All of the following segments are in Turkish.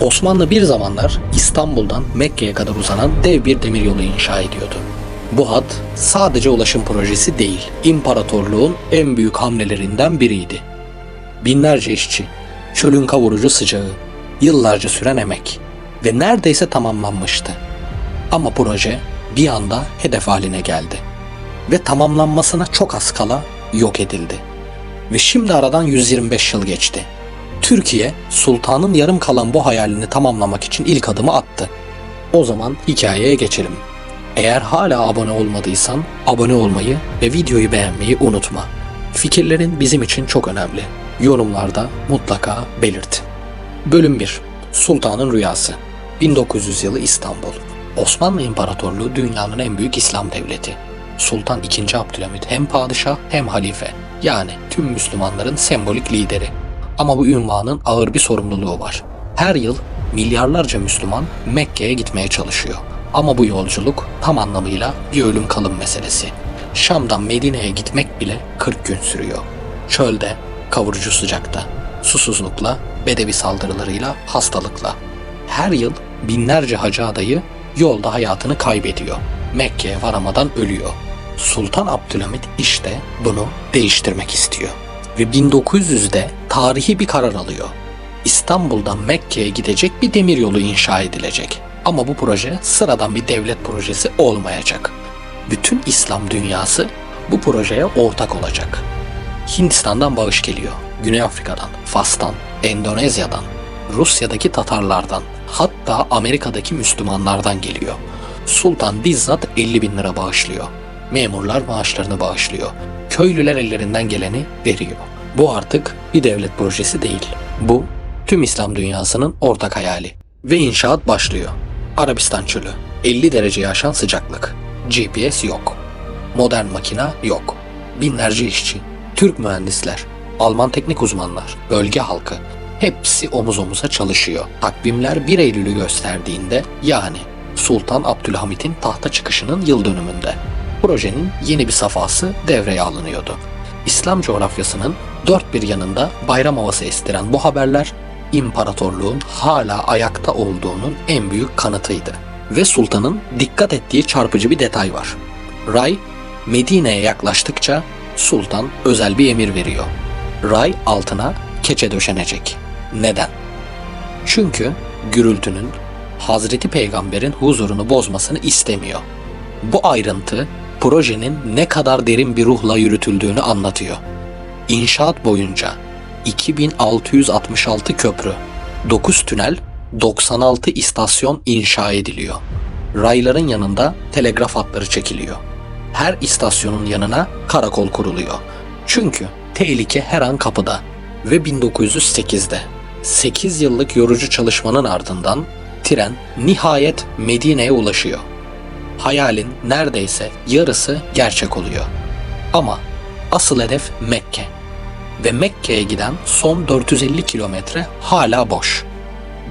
Osmanlı bir zamanlar İstanbul'dan Mekke'ye kadar uzanan dev bir demiryolu inşa ediyordu. Bu hat sadece ulaşım projesi değil, imparatorluğun en büyük hamlelerinden biriydi. Binlerce işçi, çölün kavurucu sıcağı, yıllarca süren emek ve neredeyse tamamlanmıştı. Ama proje bir anda hedef haline geldi ve tamamlanmasına çok az kala yok edildi. Ve şimdi aradan 125 yıl geçti. Türkiye, sultanın yarım kalan bu hayalini tamamlamak için ilk adımı attı. O zaman hikayeye geçelim. Eğer hala abone olmadıysan abone olmayı ve videoyu beğenmeyi unutma. Fikirlerin bizim için çok önemli. Yorumlarda mutlaka belirt. Bölüm 1. Sultanın Rüyası. 1900 yılı İstanbul. Osmanlı İmparatorluğu dünyanın en büyük İslam devleti. Sultan II. Abdülhamit hem padişah hem halife. Yani tüm Müslümanların sembolik lideri. Ama bu ünvanın ağır bir sorumluluğu var. Her yıl milyarlarca Müslüman Mekke'ye gitmeye çalışıyor. Ama bu yolculuk tam anlamıyla bir ölüm kalım meselesi. Şam'dan Medine'ye gitmek bile 40 gün sürüyor. Çölde, kavurucu sıcakta, susuzlukla, bedevi saldırılarıyla, hastalıkla. Her yıl binlerce hacı adayı yolda hayatını kaybediyor. Mekke'ye varamadan ölüyor. Sultan Abdülhamit işte bunu değiştirmek istiyor. Ve 1900'de tarihi bir karar alıyor. İstanbul'dan Mekke'ye gidecek bir demiryolu inşa edilecek. Ama bu proje sıradan bir devlet projesi olmayacak. Bütün İslam dünyası bu projeye ortak olacak. Hindistan'dan bağış geliyor. Güney Afrika'dan, Fas'tan, Endonezya'dan, Rusya'daki Tatarlardan, hatta Amerika'daki Müslümanlardan geliyor. Sultan bizzat 50.000 lira bağışlıyor. Memurlar maaşlarını bağışlıyor. Köylüler ellerinden geleni veriyor. Bu artık bir devlet projesi değil. Bu tüm İslam dünyasının ortak hayali. Ve inşaat başlıyor. Arabistan çölü, 50 dereceye aşan sıcaklık. GPS yok. Modern makina yok. Binlerce işçi, Türk mühendisler, Alman teknik uzmanlar, bölge halkı hepsi omuz omuza çalışıyor. Takvimler 1 Eylül'ü gösterdiğinde, yani Sultan Abdülhamit'in tahta çıkışının yıl dönümünde projenin yeni bir safhası devreye alınıyordu. İslam coğrafyasının dört bir yanında bayram havası estiren bu haberler imparatorluğun hala ayakta olduğunun en büyük kanıtıydı. Ve sultanın dikkat ettiği çarpıcı bir detay var. Ray, Medine'ye yaklaştıkça sultan özel bir emir veriyor. Ray altına keçe döşenecek. Neden? Çünkü gürültünün Hazreti Peygamber'in huzurunu bozmasını istemiyor. Bu ayrıntı projenin ne kadar derin bir ruhla yürütüldüğünü anlatıyor. İnşaat boyunca 2666 köprü, 9 tünel, 96 istasyon inşa ediliyor. Rayların yanında telegraf hatları çekiliyor. Her istasyonun yanına karakol kuruluyor. Çünkü tehlike her an kapıda. Ve 1908'de 8 yıllık yorucu çalışmanın ardından tren nihayet Medine'ye ulaşıyor. Hayalin neredeyse yarısı gerçek oluyor. Ama asıl hedef Mekke. Ve Mekke'ye giden son 450 kilometre hala boş.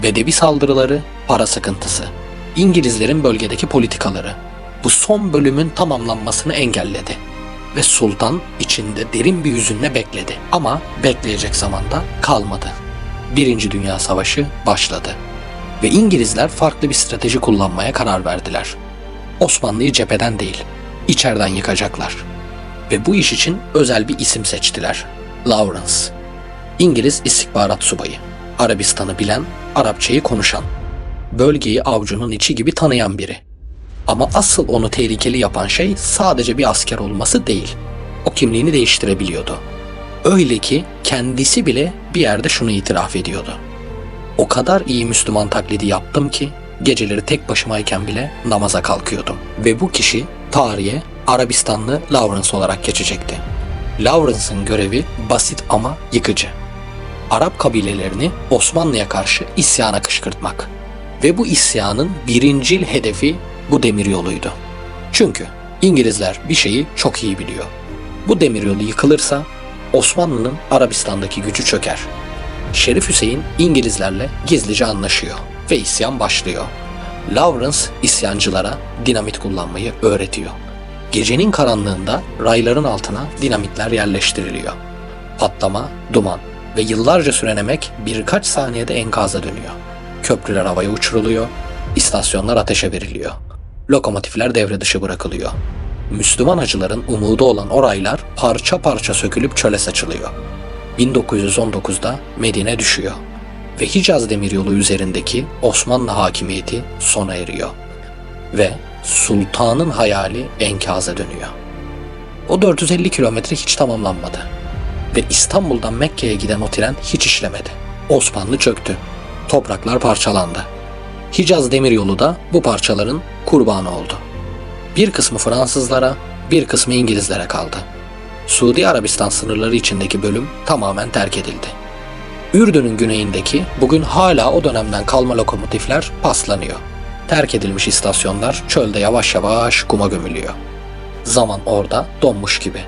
Bedevi saldırıları, para sıkıntısı, İngilizlerin bölgedeki politikaları bu son bölümün tamamlanmasını engelledi. Ve sultan içinde derin bir hüzünle bekledi. Ama bekleyecek zamanda kalmadı. Birinci Dünya Savaşı başladı. Ve İngilizler farklı bir strateji kullanmaya karar verdiler. Osmanlı'yı cepheden değil, içeriden yıkacaklar. Ve bu iş için özel bir isim seçtiler. Lawrence. İngiliz istihbarat subayı. Arabistan'ı bilen, Arapçayı konuşan. Bölgeyi avucunun içi gibi tanıyan biri. Ama asıl onu tehlikeli yapan şey sadece bir asker olması değil. O kimliğini değiştirebiliyordu. Öyle ki kendisi bile bir yerde şunu itiraf ediyordu. O kadar iyi Müslüman taklidi yaptım ki geceleri tek başımayken bile namaza kalkıyordum. Ve bu kişi tarihe Arabistanlı Lawrence olarak geçecekti. Lawrence'ın görevi basit ama yıkıcı. Arap kabilelerini Osmanlı'ya karşı isyana kışkırtmak. Ve bu isyanın birincil hedefi bu demiryoluydu. Çünkü İngilizler bir şeyi çok iyi biliyor. Bu demiryolu yıkılırsa Osmanlı'nın Arabistan'daki gücü çöker. Şerif Hüseyin İngilizlerle gizlice anlaşıyor ve isyan başlıyor. Lawrence isyancılara dinamit kullanmayı öğretiyor. Gecenin karanlığında rayların altına dinamitler yerleştiriliyor. Patlama, duman ve yıllarca süren emek birkaç saniyede enkaza dönüyor. köprüler havaya uçuruluyor, istasyonlar ateşe veriliyor, lokomotifler devre dışı bırakılıyor. Müslüman hacıların umudu olan o raylar parça parça sökülüp çöle saçılıyor. 1919'da Medine düşüyor ve Hicaz Demiryolu üzerindeki Osmanlı hakimiyeti sona eriyor ve sultanın hayali enkaza dönüyor. O 450 kilometre hiç tamamlanmadı ve İstanbul'dan Mekke'ye giden o tren hiç işlemedi. Osmanlı çöktü, topraklar parçalandı. Hicaz Demiryolu da bu parçaların kurbanı oldu. Bir kısmı Fransızlara, bir kısmı İngilizlere kaldı. Suudi Arabistan sınırları içindeki bölüm tamamen terk edildi. Ürdün'ün güneyindeki bugün hala o dönemden kalma lokomotifler paslanıyor. Terk edilmiş istasyonlar çölde yavaş yavaş kuma gömülüyor. Zaman orada donmuş gibi.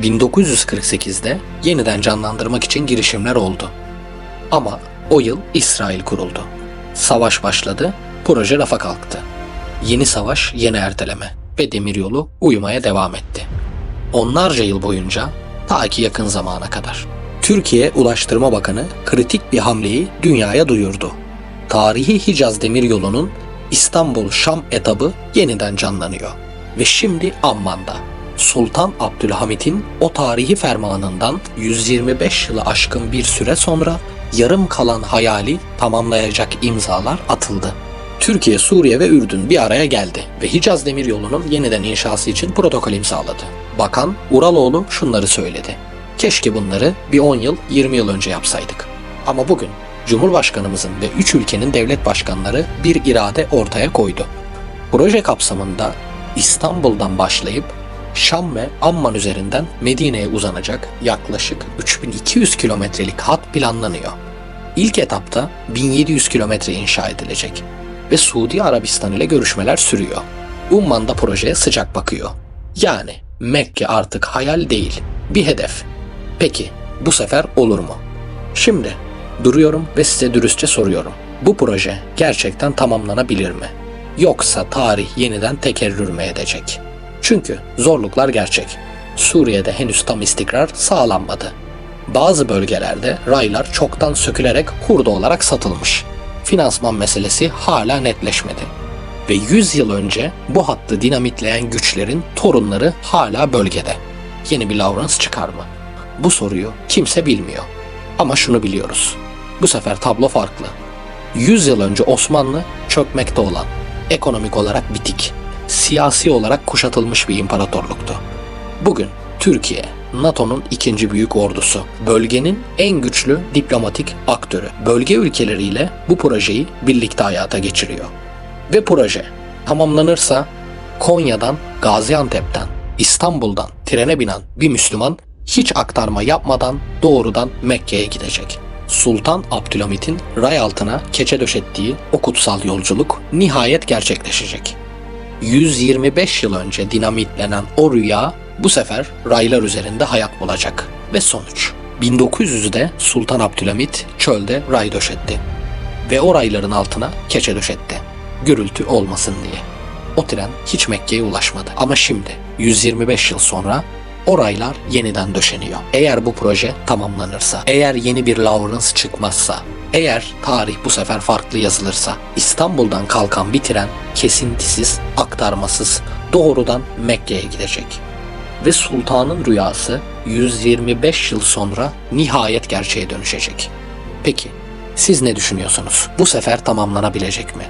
1948'de yeniden canlandırmak için girişimler oldu. Ama o yıl İsrail kuruldu. Savaş başladı, proje rafa kalktı. Yeni savaş, yeni erteleme ve demiryolu uyumaya devam etti. Onlarca yıl boyunca, ta ki yakın zamana kadar. Türkiye Ulaştırma Bakanı kritik bir hamleyi dünyaya duyurdu. Tarihi Hicaz Demiryolu'nun İstanbul-Şam etabı yeniden canlanıyor. Ve şimdi Amman'da. Sultan Abdülhamit'in o tarihi fermanından 125 yılı aşkın bir süre sonra yarım kalan hayali tamamlayacak imzalar atıldı. Türkiye, Suriye ve Ürdün bir araya geldi ve Hicaz Demiryolu'nun yeniden inşası için protokol imzaladı. Bakan Uraloğlu şunları söyledi: "Keşke bunları bir 10 yıl, 20 yıl önce yapsaydık. Ama bugün Cumhurbaşkanımızın ve 3 ülkenin devlet başkanları bir irade ortaya koydu. Proje kapsamında İstanbul'dan başlayıp Şam ve Amman üzerinden Medine'ye uzanacak yaklaşık 3200 kilometrelik hat planlanıyor. İlk etapta 1700 kilometre inşa edilecek ve Suudi Arabistan ile görüşmeler sürüyor. Umman da projeye sıcak bakıyor. Yani Mekke artık hayal değil, bir hedef. Peki bu sefer olur mu? Şimdi duruyorum ve size dürüstçe soruyorum. Bu proje gerçekten tamamlanabilir mi? Yoksa tarih yeniden tekerrür mü edecek? Çünkü zorluklar gerçek. Suriye'de henüz tam istikrar sağlanmadı. Bazı bölgelerde raylar çoktan sökülerek hurda olarak satılmış. Finansman meselesi hala netleşmedi. Ve 100 yıl önce bu hattı dinamitleyen güçlerin torunları hala bölgede. Yeni bir Lawrence çıkar mı? Bu soruyu kimse bilmiyor. Ama şunu biliyoruz: bu sefer tablo farklı. 100 yıl önce Osmanlı çökmekte olan, ekonomik olarak bitik, siyasi olarak kuşatılmış bir imparatorluktu. Bugün Türkiye, NATO'nun ikinci büyük ordusu, bölgenin en güçlü diplomatik aktörü, bölge ülkeleriyle bu projeyi birlikte hayata geçiriyor. Ve proje tamamlanırsa Konya'dan, Gaziantep'ten, İstanbul'dan trene binen bir Müslüman hiç aktarma yapmadan doğrudan Mekke'ye gidecek. Sultan Abdülhamit'in ray altına keçe döşettiği o kutsal yolculuk nihayet gerçekleşecek. 125 yıl önce dinamitlenen o rüya bu sefer raylar üzerinde hayat bulacak. Ve sonuç: 1900'de Sultan Abdülhamit çölde ray döşetti. Ve o rayların altına keçe döşetti. Gürültü olmasın diye. O tren hiç Mekke'ye ulaşmadı. Ama şimdi 125 yıl sonra o raylar yeniden döşeniyor. Eğer bu proje tamamlanırsa, eğer yeni bir Lawrence çıkmazsa, eğer tarih bu sefer farklı yazılırsa, İstanbul'dan kalkan bir tren kesintisiz, aktarmasız doğrudan Mekke'ye gidecek. Ve sultanın rüyası 125 yıl sonra nihayet gerçeğe dönüşecek. Peki siz ne düşünüyorsunuz? Bu sefer tamamlanabilecek mi?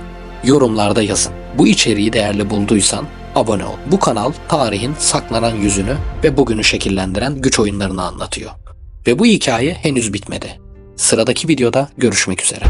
Yorumlarda yazın. Bu içeriği değerli bulduysan abone ol. Bu kanal tarihin saklanan yüzünü ve bugünü şekillendiren güç oyunlarını anlatıyor. Ve bu hikaye henüz bitmedi. Sıradaki videoda görüşmek üzere.